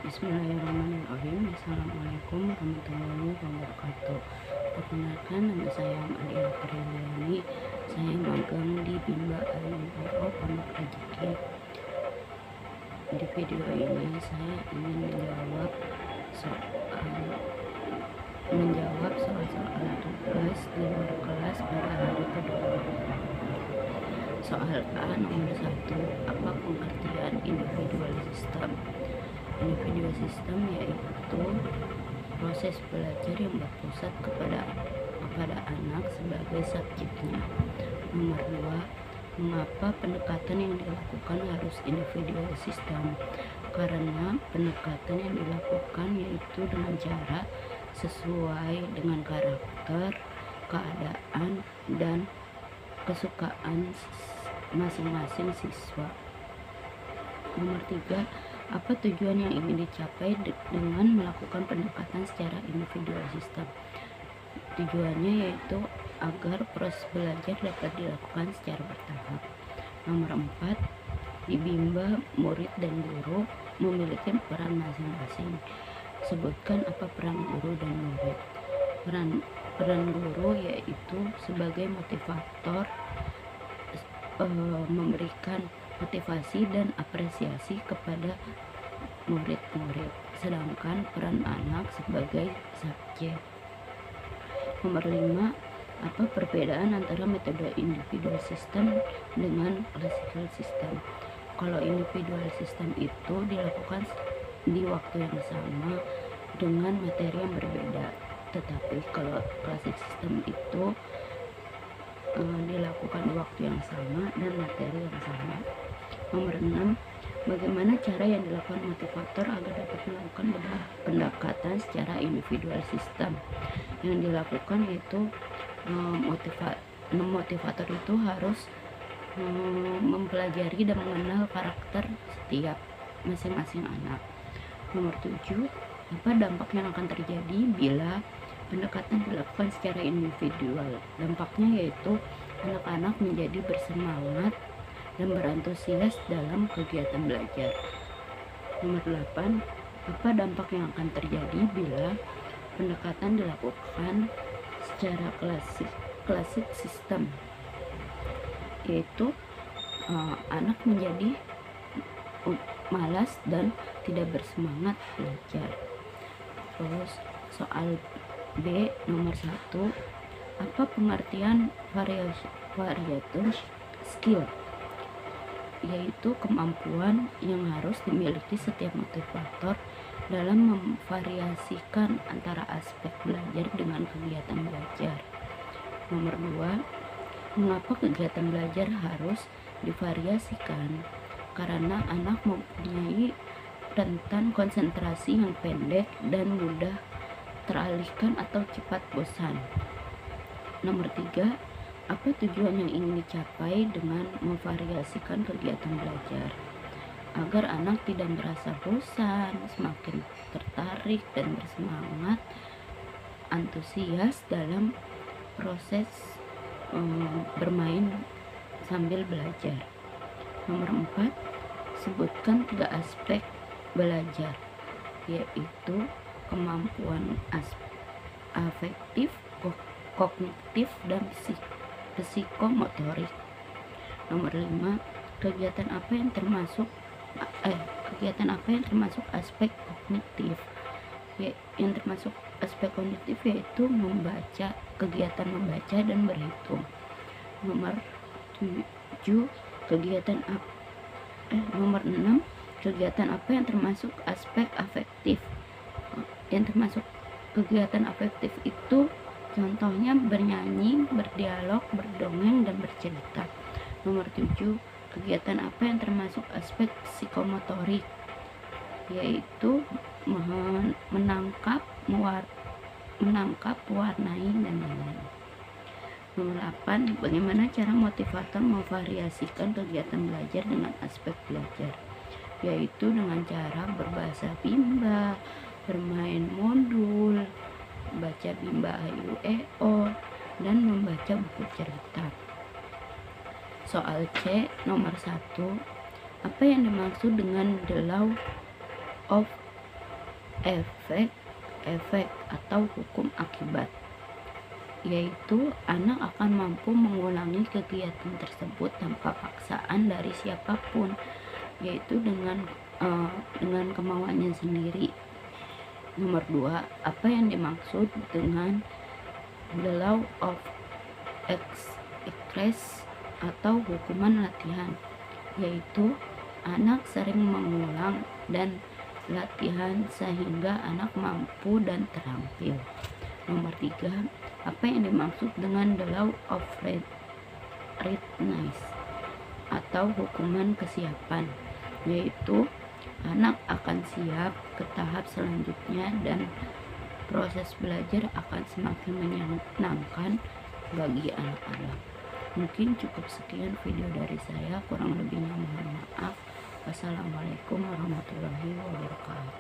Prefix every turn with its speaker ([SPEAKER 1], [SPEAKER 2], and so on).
[SPEAKER 1] Bismillahirrahmanirrahim. Assalamualaikum warahmatullahi wabarakatuh. Perkenalkan, nama saya Adia Priyani. Saya magang di Bimba AIUO Pondok Rezeki. Di video ini saya ingin menjawab soal-soal tugas di luar kelas pada hari kedua. Soal A nomor 1, apa pengertian individual system? Individual system yaitu proses belajar yang berpusat kepada anak sebagai subjeknya. Nomor 2, mengapa pendekatan yang dilakukan harus individual system? Karena pendekatan yang dilakukan yaitu dengan cara sesuai dengan karakter, keadaan, dan kesukaan masing-masing siswa. Nomor 3, apa tujuan yang ingin dicapai dengan melakukan pendekatan secara individual system? Tujuannya yaitu agar proses belajar dapat dilakukan secara bertahap. Nomor 4, di Bimba murid dan guru memiliki peran masing-masing. Sebutkan apa peran guru dan murid. Peran guru yaitu sebagai motivator, memberikan motivasi dan apresiasi kepada murid-murid, sedangkan peran anak sebagai subjek. Nomor 5, apa perbedaan antara metode individual system dengan classical system? Kalau individual system itu dilakukan di waktu yang sama dengan materi yang berbeda, tetapi kalau classic system itu dilakukan di waktu yang sama dan materi yang sama. Nomor 6, bagaimana cara yang dilakukan motivator agar dapat melakukan pendekatan secara individual system? Yang dilakukan yaitu motivator itu harus mempelajari dan mengenal karakter setiap masing-masing anak. Nomor 7, apa dampak yang akan terjadi bila pendekatan dilakukan secara individual? Dampaknya yaitu anak-anak menjadi bersemangat dan berantusias dalam kegiatan belajar. Nomor 8, apa dampak yang akan terjadi bila pendekatan dilakukan secara klasik sistem? Yaitu anak menjadi malas dan tidak bersemangat belajar. Terus soal B nomor 1, apa pengertian variation skill? Yaitu kemampuan yang harus dimiliki setiap motivator dalam memvariasikan antara aspek belajar dengan kegiatan belajar. Nomor 2, mengapa kegiatan belajar harus divariasikan? Karena anak mempunyai rentan konsentrasi yang pendek dan mudah teralihkan atau cepat bosan. Nomor 3, apa tujuan yang ingin dicapai dengan memvariasikan kegiatan belajar? Agar anak tidak merasa bosan, semakin tertarik dan bersemangat, antusias dalam proses bermain sambil belajar. Nomor 4, sebutkan 3 aspek belajar, yaitu kemampuan afektif, kognitif, dan psikomotorik. Nomor 5, kegiatan apa yang termasuk aspek kognitif? Yang termasuk aspek kognitif yaitu kegiatan membaca dan berhitung. Nomor 7, nomor 6, kegiatan apa yang termasuk aspek afektif? Yang termasuk kegiatan afektif itu contohnya bernyanyi, berdialog, berdongeng, dan bercerita. Nomor 7, kegiatan apa yang termasuk aspek psikomotorik? Yaitu menangkap, warnai, dan lain-lain. Nomor 8, bagaimana cara motivator memvariasikan kegiatan belajar dengan aspek belajar? Yaitu dengan cara berbahasa Bimba, bermain modul, baca Bimba AIUO, dan membaca buku cerita. Soal C nomor 1, apa yang dimaksud dengan the law of efek atau hukum akibat, yaitu anak akan mampu mengulangi kegiatan tersebut tanpa paksaan dari siapapun, yaitu dengan kemauannya sendiri. Nomor 2, apa yang dimaksud dengan the law of excess atau hukuman latihan, yaitu anak sering mengulang dan latihan sehingga anak mampu dan terampil. Nomor 3, apa yang dimaksud dengan the law of readiness atau hukuman kesiapan, yaitu anak akan siap ke tahap selanjutnya dan proses belajar akan semakin menyenangkan bagi anak-anak. Mungkin cukup sekian video dari saya, kurang lebihnya mohon maaf. Wassalamualaikum warahmatullahi wabarakatuh.